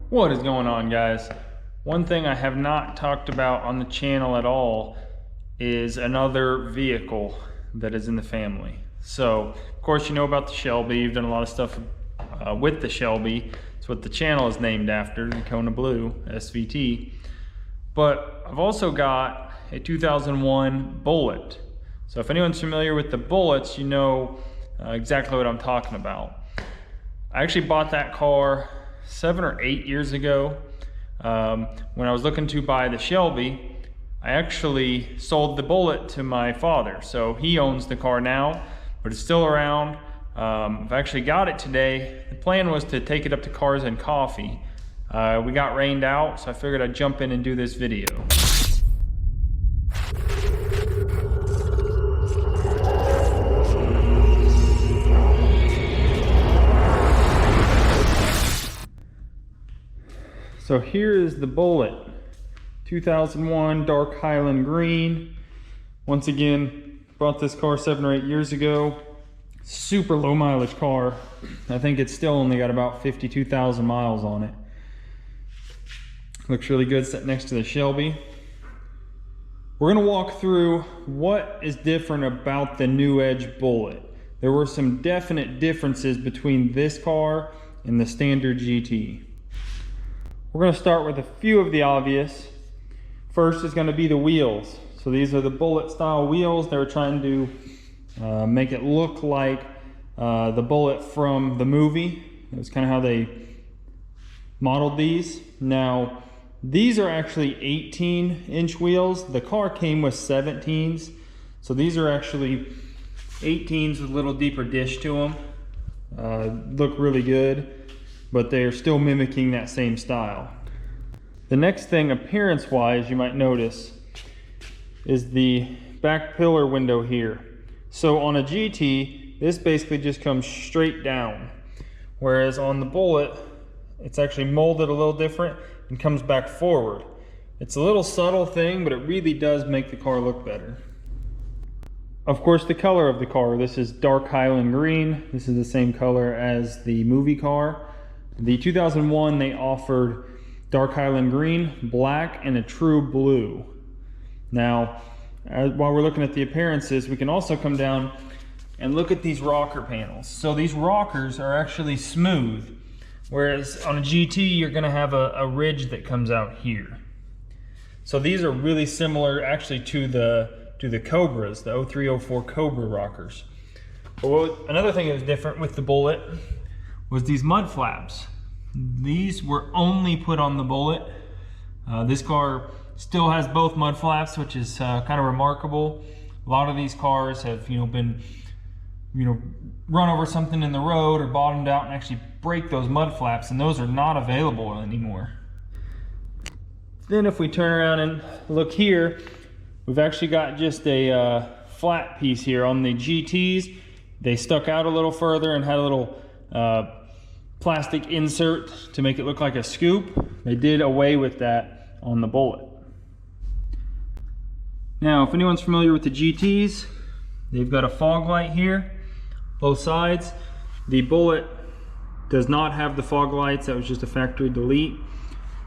What is going on, guys? One thing I have not talked about on the channel at all is another vehicle that is in the family. So, of course, you know about the Shelby. You've done a lot of stuff with the Shelby. It's what the channel is named after, the KonaBlueSVT. But I've also got a 2001 Bullitt. So if anyone's familiar with the Bullitts, you know exactly what I'm talking about. I actually bought that car 7 or 8 years ago. When I was looking to buy the Shelby, I actually sold the Bullitt to my father. So he owns the car now, but it's still around. I've actually got it today. The plan was to take it up to Cars and Coffee. We got rained out, so I figured I'd jump in and do this video. So here is the Bullitt, 2001 dark Highland green. Once again, bought this car 7 or 8 years ago. Super low mileage car. I think it's still only got about 52,000 miles on it. Looks really good sitting next to the Shelby. We're gonna walk through what is different about the New Edge Bullitt. There were some definite differences between this car and the standard GT. We're going to start with a few of the obvious. First is going to be the wheels. So these are the Bullitt style wheels. They were trying to make it look like the Bullitt from the movie. That was kind of how they modeled these. Now, these are actually 18-inch wheels. The car came with 17s. So these are actually 18s with a little deeper dish to them. Look really good, but they are still mimicking that same style. The next thing, appearance-wise, you might notice is the back pillar window here. So on a GT, this basically just comes straight down, whereas on the Bullitt, it's actually molded a little different and comes back forward. It's a little subtle thing, but it really does make the car look better. Of course, the color of the car, this is dark Highland green. This is the same color as the movie car. The 2001, they offered dark Highland green, black, and a true blue. Now, while we're looking at the appearances, we can also come down and look at these rocker panels. So these rockers are actually smooth, whereas on a GT, you're gonna have a ridge that comes out here. So these are really similar actually to the Cobras, the 0304 Cobra rockers. But another thing that was different with the Bullitt was these mud flaps. These were only put on the Bullitt. This car still has both mud flaps, which is kind of remarkable. A lot of these cars have, been, run over something in the road or bottomed out and actually break those mud flaps, and those are not available anymore. Then if we turn around and look here, we've actually got just a flat piece here. On the GTs, they stuck out a little further and had a little plastic insert to make it look like a scoop. They did away with that on the Bullitt. Now, if anyone's familiar with the GTs, they've got a fog light here, both sides. The Bullitt does not have the fog lights. That was just a factory delete.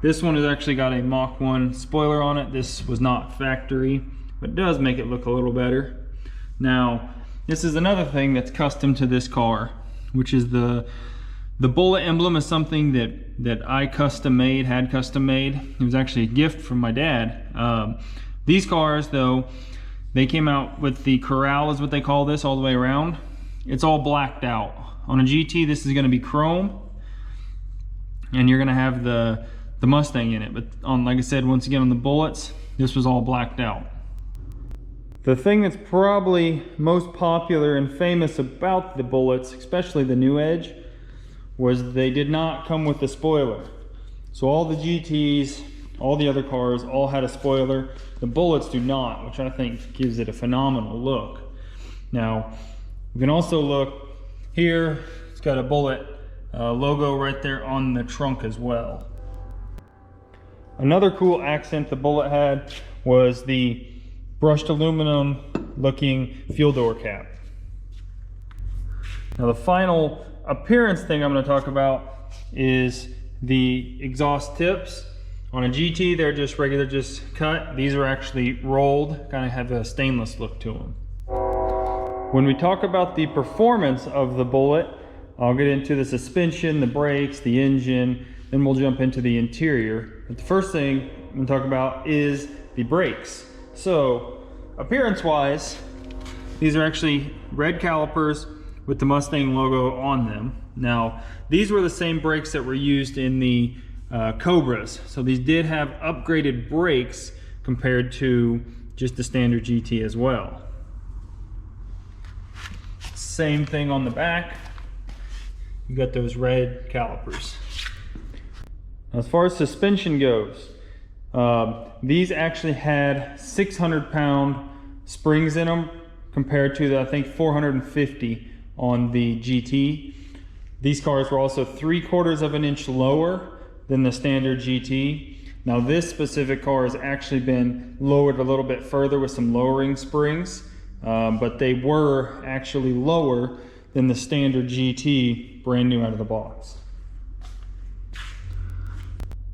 This one has actually got a Mach 1 spoiler on it. This was not factory, but it does make it look a little better. Now, this is another thing that's custom to this car, which is the Bullitt emblem is something that I custom made, had custom made. It was actually a gift from my dad. These cars, though, they came out with the corral, is what they call this, all the way around. It's all blacked out. On a GT, this is going to be chrome, and you're going to have the Mustang in it. But on, like I said, once again on the Bullitts, this was all blacked out. The thing that's probably most popular and famous about the Bullitts, especially the New Edge, was they did not come with the spoiler. So all the GTs, all the other cars, all had a spoiler. The Bullitts do not, which I think gives it a phenomenal look. Now, we can also look here. It's got a Bullitt logo right there on the trunk as well. Another cool accent the Bullitt had was the brushed aluminum looking fuel door cap. Now the final appearance thing I'm going to talk about is the exhaust tips. On a GT, they're just regular, just cut. These are actually rolled, kind of have a stainless look to them. When we talk about the performance of the Bullitt, I'll get into the suspension, the brakes, the engine, then we'll jump into the interior. But the first thing I'm going to talk about is the brakes. So, appearance-wise, these are actually red calipers with the Mustang logo on them. Now, these were the same brakes that were used in the Cobras. So these did have upgraded brakes compared to just the standard GT as well. Same thing on the back. You got those red calipers. As far as suspension goes, these actually had 600-pound springs in them compared to the, I think, 450 on the GT. These cars were also 3/4 of an inch lower than the standard GT. Now this specific car has actually been lowered a little bit further with some lowering springs, but they were actually lower than the standard GT brand new out of the box.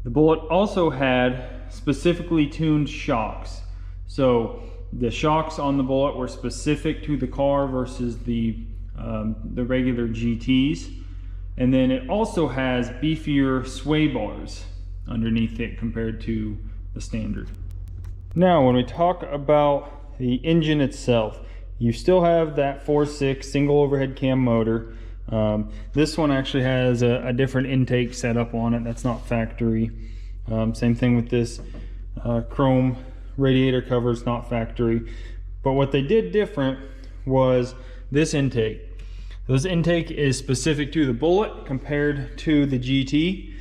The Bullitt also had specifically tuned shocks. So the shocks on the Bullitt were specific to the car versus the regular GTs. And then it also has beefier sway bars underneath it compared to the standard. Now, when we talk about the engine itself, you still have that 4.6 single overhead cam motor. This one actually has a different intake setup on it. That's not factory. Same thing with this chrome radiator cover. It's not factory. But what they did different was this intake. This intake is specific to the Bullitt compared to the GT.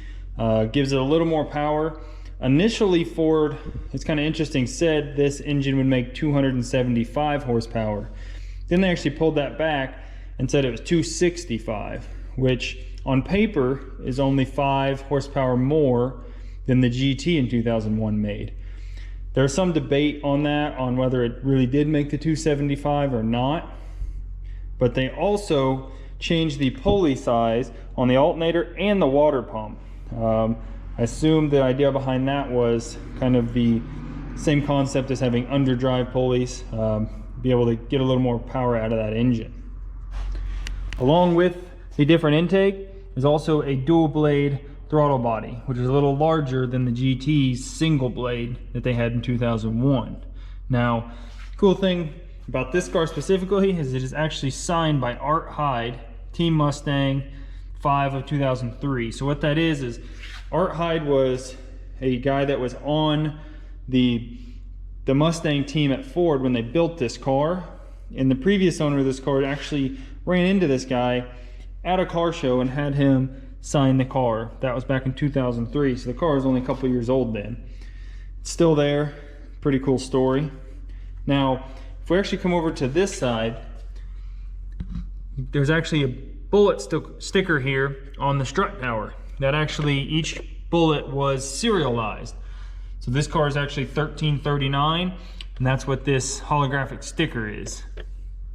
Gives it a little more power. Initially, Ford, it's kind of interesting, said this engine would make 275 horsepower. Then they actually pulled that back and said it was 265, which on paper is only 5 horsepower more than the GT in 2001 made. There's some debate on that, on whether it really did make the 275 or not. But they also changed the pulley size on the alternator and the water pump. I assume the idea behind that was kind of the same concept as having underdrive pulleys, be able to get a little more power out of that engine. Along with the different intake is also a dual blade throttle body, which is a little larger than the GT's single blade that they had in 2001. Now, cool thing about this car specifically is it is actually signed by Art Hyde, Team Mustang 5 of 2003. So what that is Art Hyde was a guy that was on the Mustang team at Ford when they built this car. And the previous owner of this car actually ran into this guy at a car show and had him sign the car. That was back in 2003. So the car was only a couple years old then. It's still there. Pretty cool story. Now, if we actually come over to this side, there's actually a Bullitt sticker here on the strut tower. That actually, each Bullitt was serialized. So this car is actually 1339, and that's what this holographic sticker is.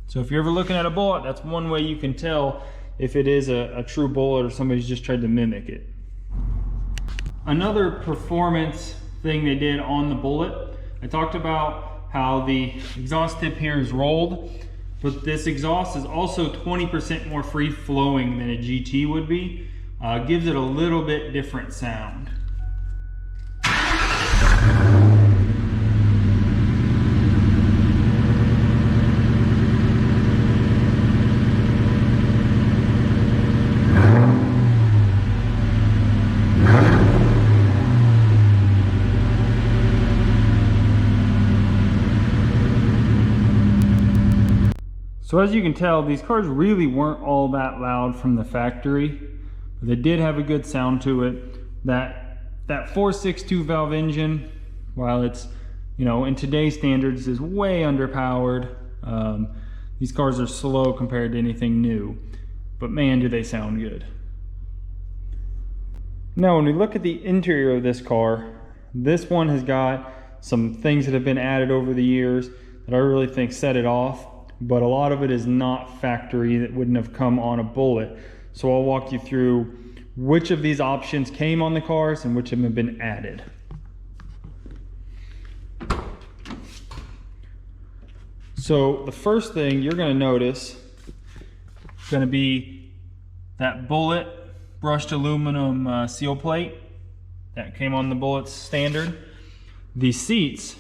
So if you're ever looking at a Bullitt, that's one way you can tell if it is a true Bullitt or somebody's just tried to mimic it. Another performance thing they did on the Bullitt, I talked about how the exhaust tip here is rolled, but this exhaust is also 20% more free flowing than a GT would be. Gives it a little bit different sound. So as you can tell, these cars really weren't all that loud from the factory, but they did have a good sound to it. That 4.6 2-valve engine, while it's, you know, in today's standards is way underpowered. These cars are slow compared to anything new, but man, do they sound good. Now, when we look at the interior of this car, this one has got some things that have been added over the years that I really think set it off. But a lot of it is not factory, that wouldn't have come on a Bullitt. So I'll walk you through which of these options came on the cars and which of them have been added. So the first thing you're going to notice is going to be that Bullitt brushed aluminum seal plate that came on the Bullitt standard. These seats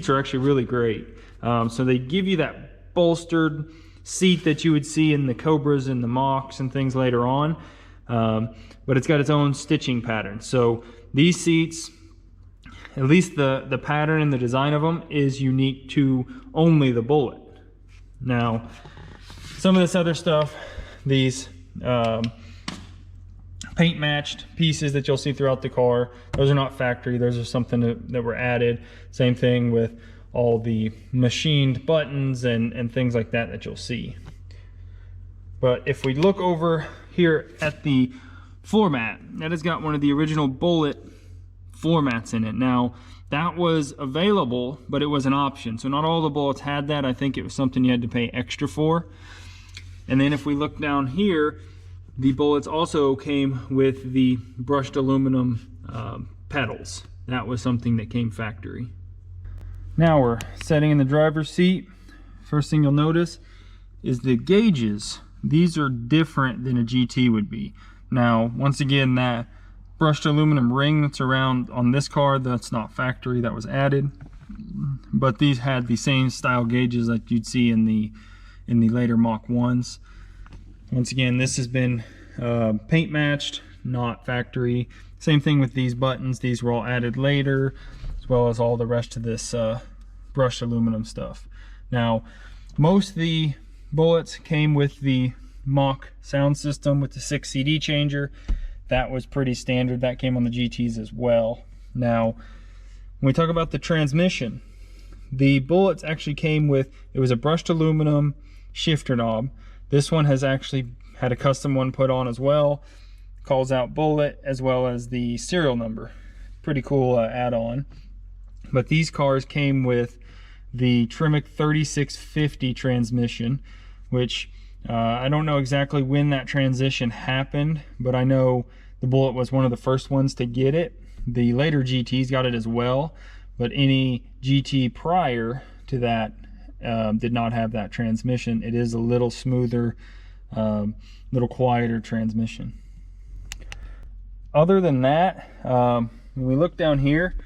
are actually really great. So they give you that bolstered seat that you would see in the Cobras and the Machs and things later on, but it's got its own stitching pattern. So these seats, at least the pattern and the design of them, is unique to only the Bullitt. Now, some of this other stuff, these paint matched pieces that you'll see throughout the car, those are not factory, those are something that were added. Same thing with all the machined buttons and things like that you'll see. But if we look over here at the floor mat, that has got one of the original Bullitt floor mats in it. Now, that was available, but it was an option. So not all the Bullitts had that. I think it was something you had to pay extra for. And then if we look down here, the Bullitts also came with the brushed aluminum pedals. That was something that came factory. Now we're sitting in the driver's seat. First thing you'll notice is the gauges. These are different than a GT would be. Now, once again, that brushed aluminum ring that's around on this car, that's not factory, that was added. But these had the same style gauges like you'd see in the later Mach 1s. Once again, this has been paint matched, not factory. Same thing with these buttons. These were all added later, as well as all the rest of this brushed aluminum stuff. Now, most of the Bullitts came with the Mach sound system with the 6 CD changer. That was pretty standard. That came on the GTs as well. Now, when we talk about the transmission, the Bullitts actually came with, it was a brushed aluminum shifter knob. This one has actually had a custom one put on as well. Calls out Bullitt as well as the serial number. Pretty cool add-on. But these cars came with the Tremec 3650 transmission, which I don't know exactly when that transition happened, but I know the Bullitt was one of the first ones to get it. The later GTs got it as well, but any GT prior to that did not have that transmission. It is a little smoother, little quieter transmission. Other than that, when we look down here,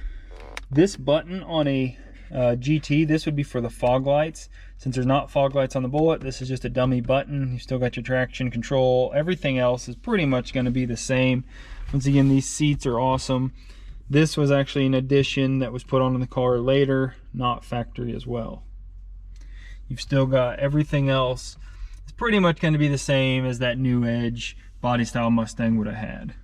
this button on a GT, this would be for the fog lights. Since there's not fog lights on the Bullitt, this is just a dummy button. You still got your traction control. Everything else is pretty much going to be the same. Once again, these seats are awesome. This was actually an addition that was put on in the car later, not factory as well. You've still got everything else. It's pretty much going to be the same as that new Edge body style Mustang would have had.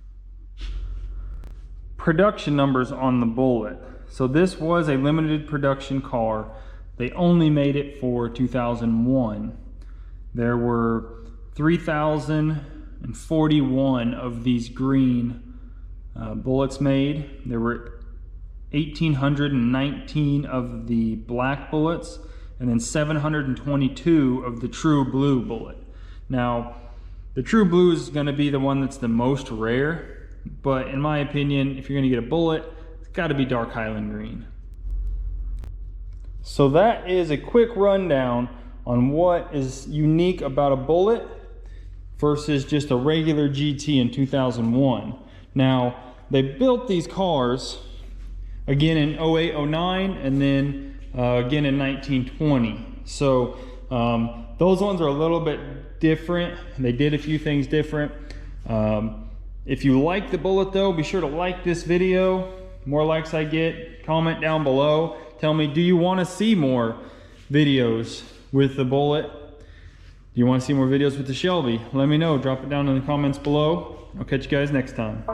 Production numbers on the Bullitt. So this was a limited production car. They only made it for 2001. There were 3,041 of these green Bullitts made. There were 1,819 of the black Bullitts, and then 722 of the true blue Bullitt. Now, the true blue is going to be the one that's the most rare, but in my opinion, if you're going to get a Bullitt, it's got to be dark Highland green. So that is a quick rundown on what is unique about a Bullitt versus just a regular GT in 2001. Now, they built these cars again in 08, 09, and then again in 1920. So those ones are a little bit different. They did a few things different. If you like the Bullitt though, be sure to like this video. The more likes I get, comment down below. Tell me, do you want to see more videos with the Bullitt? Do you want to see more videos with the Shelby? Let me know. Drop it down in the comments below. I'll catch you guys next time.